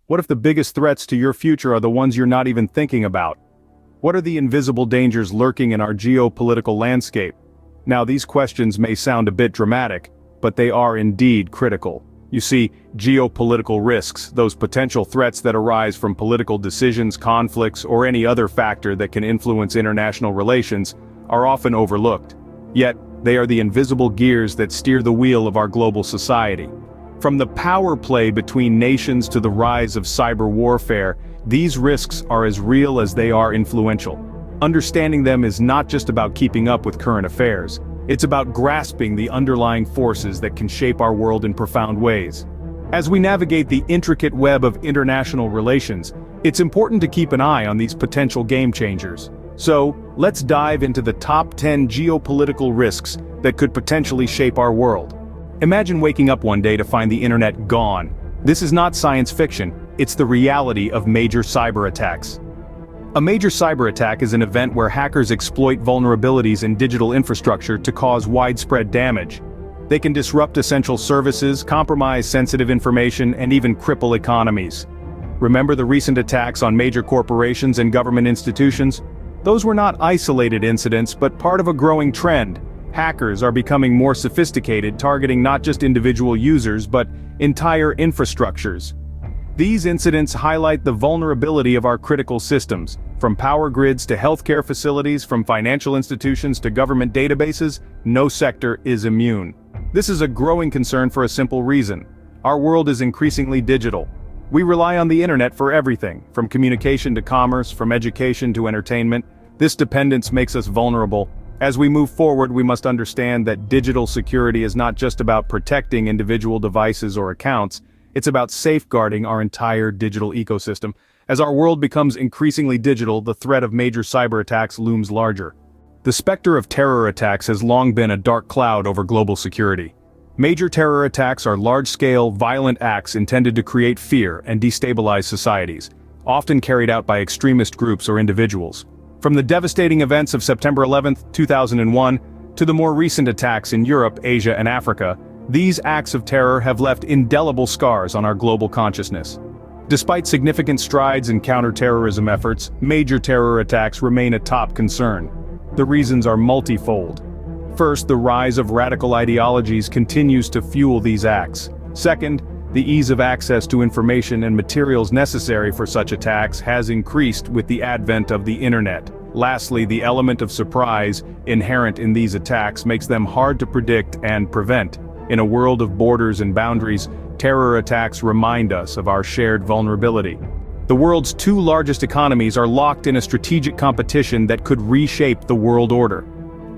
What if the biggest threats to your future are the ones you're not even thinking about? What are the invisible dangers lurking in our geopolitical landscape? Now, these questions may sound a bit dramatic, but they are indeed critical. You see, geopolitical risks, those potential threats that arise from political decisions, conflicts, or any other factor that can influence international relations, are often overlooked. Yet, they are the invisible gears that steer the wheel of our global society. From the power play between nations to the rise of cyber warfare, these risks are as real as they are influential. Understanding them is not just about keeping up with current affairs. It's about grasping the underlying forces that can shape our world in profound ways. As we navigate the intricate web of international relations, it's important to keep an eye on these potential game changers. So, let's dive into the top 10 geopolitical risks that could potentially shape our world. Imagine waking up one day to find the internet gone. This is not science fiction, it's the reality of major cyber attacks. A major cyber attack is an event where hackers exploit vulnerabilities in digital infrastructure to cause widespread damage. They can disrupt essential services, compromise sensitive information, and even cripple economies. Remember the recent attacks on major corporations and government institutions? Those were not isolated incidents, but part of a growing trend. Hackers are becoming more sophisticated, targeting not just individual users, but entire infrastructures. These incidents highlight the vulnerability of our critical systems, from power grids to healthcare facilities, from financial institutions to government databases. No sector is immune. This is a growing concern for a simple reason. Our world is increasingly digital. We rely on the internet for everything, from communication to commerce, from education to entertainment. This dependence makes us vulnerable. As we move forward, we must understand that digital security is not just about protecting individual devices or accounts, it's about safeguarding our entire digital ecosystem. As our world becomes increasingly digital, the threat of major cyber attacks looms larger. The specter of terror attacks has long been a dark cloud over global security. Major terror attacks are large-scale, violent acts intended to create fear and destabilize societies, often carried out by extremist groups or individuals. From the devastating events of September 11, 2001, to the more recent attacks in Europe, Asia, and Africa, these acts of terror have left indelible scars on our global consciousness. Despite significant strides in counter-terrorism efforts, major terror attacks remain a top concern. The reasons are multifold. First, the rise of radical ideologies continues to fuel these acts. Second, the ease of access to information and materials necessary for such attacks has increased with the advent of the internet. Lastly, the element of surprise inherent in these attacks makes them hard to predict and prevent. In a world of borders and boundaries, terror attacks remind us of our shared vulnerability. The world's two largest economies are locked in a strategic competition that could reshape the world order.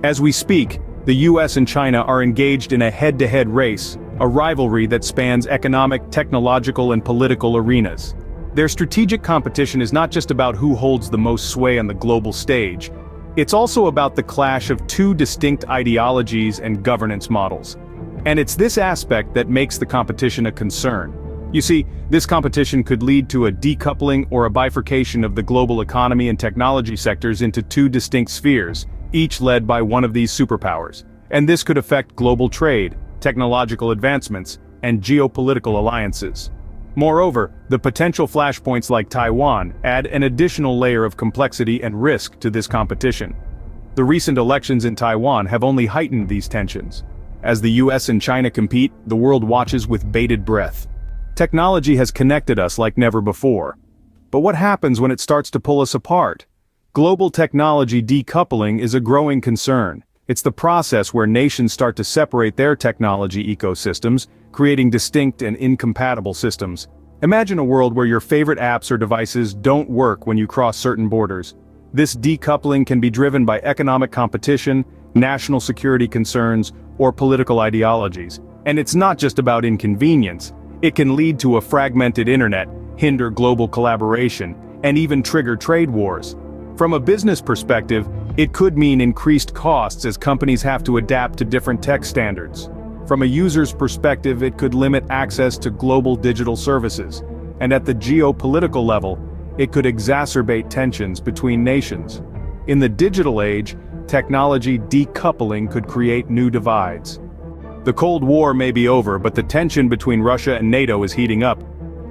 As we speak, the US and China are engaged in a head-to-head race, a rivalry that spans economic, technological, and political arenas. Their strategic competition is not just about who holds the most sway on the global stage. It's also about the clash of two distinct ideologies and governance models. And it's this aspect that makes the competition a concern. You see, this competition could lead to a decoupling or a bifurcation of the global economy and technology sectors into two distinct spheres, each led by one of these superpowers. And this could affect global trade, technological advancements, and geopolitical alliances. Moreover, the potential flashpoints like Taiwan add an additional layer of complexity and risk to this competition. The recent elections in Taiwan have only heightened these tensions. As the US and China compete, the world watches with bated breath. Technology has connected us like never before. But what happens when it starts to pull us apart? Global technology decoupling is a growing concern. It's the process where nations start to separate their technology ecosystems, creating distinct and incompatible systems. Imagine a world where your favorite apps or devices don't work when you cross certain borders. This decoupling can be driven by economic competition, national security concerns, or political ideologies. And it's not just about inconvenience. It can lead to a fragmented internet, hinder global collaboration, and even trigger trade wars. From a business perspective, it could mean increased costs as companies have to adapt to different tech standards. From a user's perspective, it could limit access to global digital services. And at the geopolitical level, it could exacerbate tensions between nations. In the digital age, technology decoupling could create new divides. The Cold War may be over, but the tension between Russia and NATO is heating up.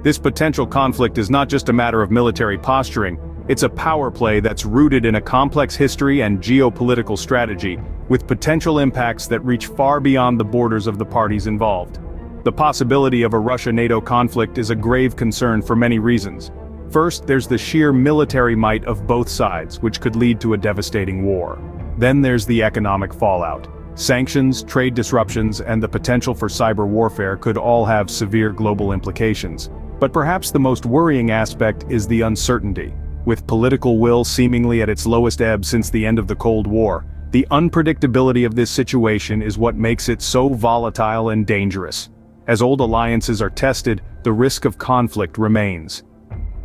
This potential conflict is not just a matter of military posturing, it's a power play that's rooted in a complex history and geopolitical strategy, with potential impacts that reach far beyond the borders of the parties involved. The possibility of a Russia-NATO conflict is a grave concern for many reasons. First, there's the sheer military might of both sides, which could lead to a devastating war. Then there's the economic fallout. Sanctions, trade disruptions, and the potential for cyber warfare could all have severe global implications. But perhaps the most worrying aspect is the uncertainty. With political will seemingly at its lowest ebb since the end of the Cold War, the unpredictability of this situation is what makes it so volatile and dangerous. As old alliances are tested, the risk of conflict remains.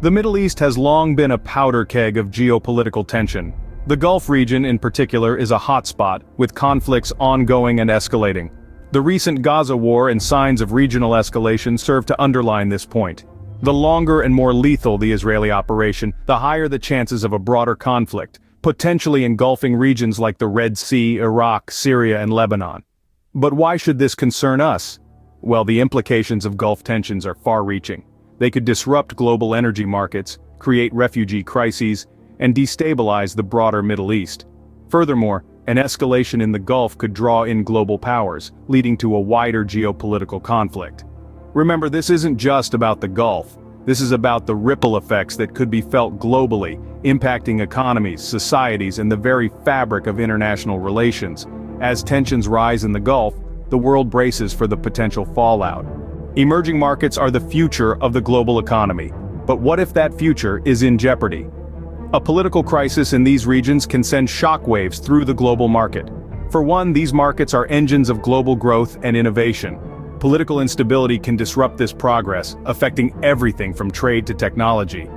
The Middle East has long been a powder keg of geopolitical tension. The Gulf region in particular is a hotspot, with conflicts ongoing and escalating. The recent Gaza war and signs of regional escalation serve to underline this point. The longer and more lethal the Israeli operation, the higher the chances of a broader conflict, potentially engulfing regions like the Red Sea, Iraq, Syria, and Lebanon. But why should this concern us? Well, the implications of Gulf tensions are far-reaching. They could disrupt global energy markets, create refugee crises, and destabilize the broader Middle East. Furthermore, an escalation in the Gulf could draw in global powers, leading to a wider geopolitical conflict. Remember, this isn't just about the Gulf. This is about the ripple effects that could be felt globally, impacting economies, societies, and the very fabric of international relations. As tensions rise in the Gulf, the world braces for the potential fallout. Emerging markets are the future of the global economy. But what if that future is in jeopardy? A political crisis in these regions can send shockwaves through the global market. For one, these markets are engines of global growth and innovation. Political instability can disrupt this progress, affecting everything from trade to technology.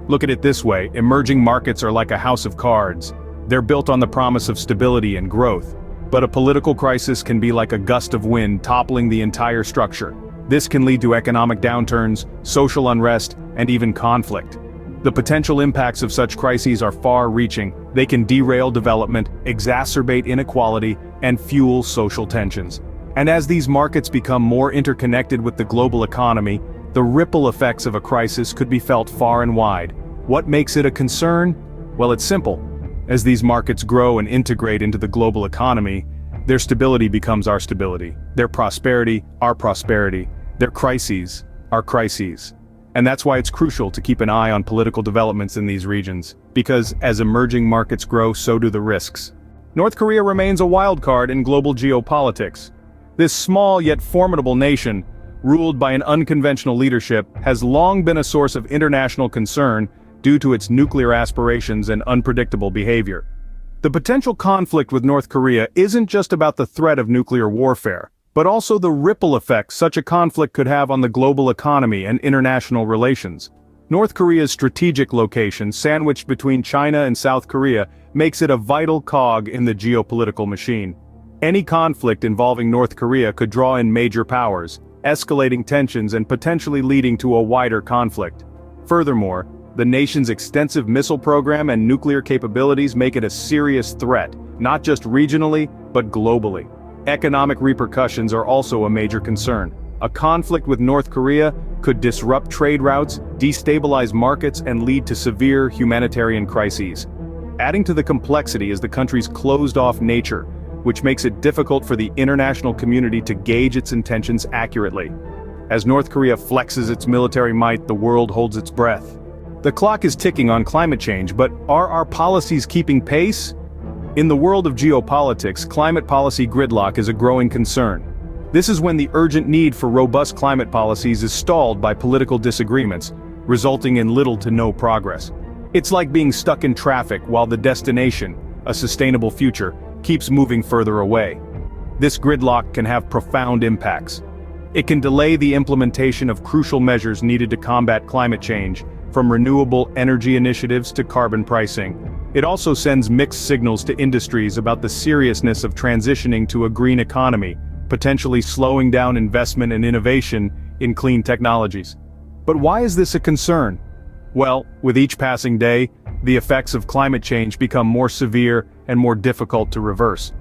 Look at it this way, emerging markets are like a house of cards. They're built on the promise of stability and growth. But a political crisis can be like a gust of wind toppling the entire structure. This can lead to economic downturns, social unrest, and even conflict. The potential impacts of such crises are far-reaching. They can derail development, exacerbate inequality, and fuel social tensions. And as these markets become more interconnected with the global economy, the ripple effects of a crisis could be felt far and wide. What makes it a concern? Well, it's simple. As these markets grow and integrate into the global economy, their stability becomes our stability, their prosperity, our prosperity, their crises, our crises. And that's why it's crucial to keep an eye on political developments in these regions, because as emerging markets grow, so do the risks. North Korea remains a wild card in global geopolitics. This small yet formidable nation, ruled by an unconventional leadership, has long been a source of international concern due to its nuclear aspirations and unpredictable behavior. The potential conflict with North Korea isn't just about the threat of nuclear warfare, but also the ripple effects such a conflict could have on the global economy and international relations. North Korea's strategic location, sandwiched between China and South Korea, makes it a vital cog in the geopolitical machine. Any conflict involving North Korea could draw in major powers, escalating tensions and potentially leading to a wider conflict. Furthermore, the nation's extensive missile program and nuclear capabilities make it a serious threat, not just regionally, but globally. Economic repercussions are also a major concern. A conflict with North Korea could disrupt trade routes, destabilize markets, and lead to severe humanitarian crises. Adding to the complexity is the country's closed-off nature, which makes it difficult for the international community to gauge its intentions accurately. As North Korea flexes its military might, the world holds its breath. The clock is ticking on climate change, but are our policies keeping pace? In the world of geopolitics, climate policy gridlock is a growing concern. This is when the urgent need for robust climate policies is stalled by political disagreements, resulting in little to no progress. It's like being stuck in traffic while the destination, a sustainable future, keeps moving further away. This gridlock can have profound impacts. It can delay the implementation of crucial measures needed to combat climate change, from renewable energy initiatives to carbon pricing. It also sends mixed signals to industries about the seriousness of transitioning to a green economy, potentially slowing down investment and innovation in clean technologies. But why is this a concern? Well, with each passing day, the effects of climate change become more severe and more difficult to reverse.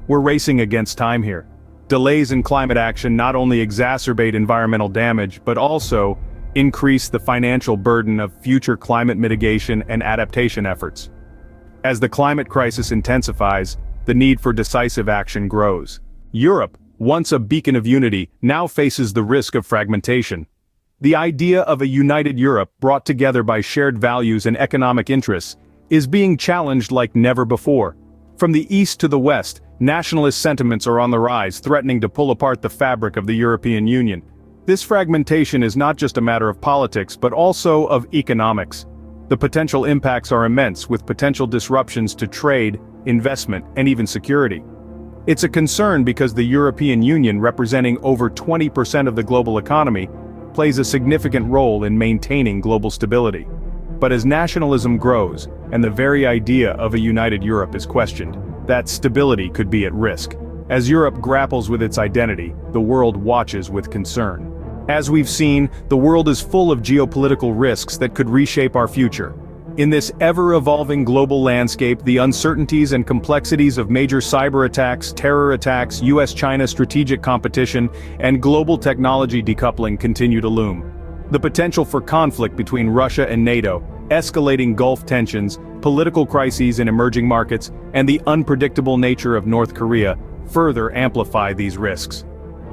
We're racing against time here. Delays in climate action not only exacerbate environmental damage, but also increase the financial burden of future climate mitigation and adaptation efforts. As the climate crisis intensifies, the need for decisive action grows. Europe, once a beacon of unity, now faces the risk of fragmentation. The idea of a united Europe brought together by shared values and economic interests is being challenged like never before. From the east to the west, nationalist sentiments are on the rise, threatening to pull apart the fabric of the European Union. This fragmentation is not just a matter of politics but also of economics. The potential impacts are immense, with potential disruptions to trade, investment, and even security. It's a concern because the European Union, representing over 20% of the global economy, plays a significant role in maintaining global stability. But as nationalism grows, and the very idea of a united Europe is questioned, that stability could be at risk. As Europe grapples with its identity, the world watches with concern. As we've seen, the world is full of geopolitical risks that could reshape our future. In this ever-evolving global landscape, the uncertainties and complexities of major cyber attacks, terror attacks, US-China strategic competition, and global technology decoupling continue to loom. The potential for conflict between Russia and NATO, escalating Gulf tensions, political crises in emerging markets, and the unpredictable nature of North Korea further amplify these risks.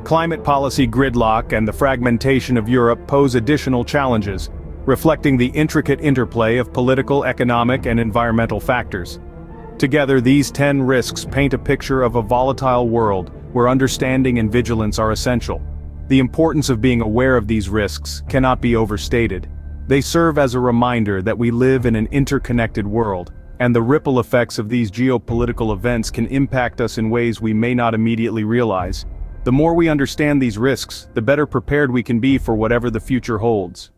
Climate policy gridlock and the fragmentation of Europe pose additional challenges, reflecting the intricate interplay of political, economic, and environmental factors. Together, these 10 risks paint a picture of a volatile world where understanding and vigilance are essential. The importance of being aware of these risks cannot be overstated. They serve as a reminder that we live in an interconnected world, and the ripple effects of these geopolitical events can impact us in ways we may not immediately realize. The more we understand these risks, the better prepared we can be for whatever the future holds.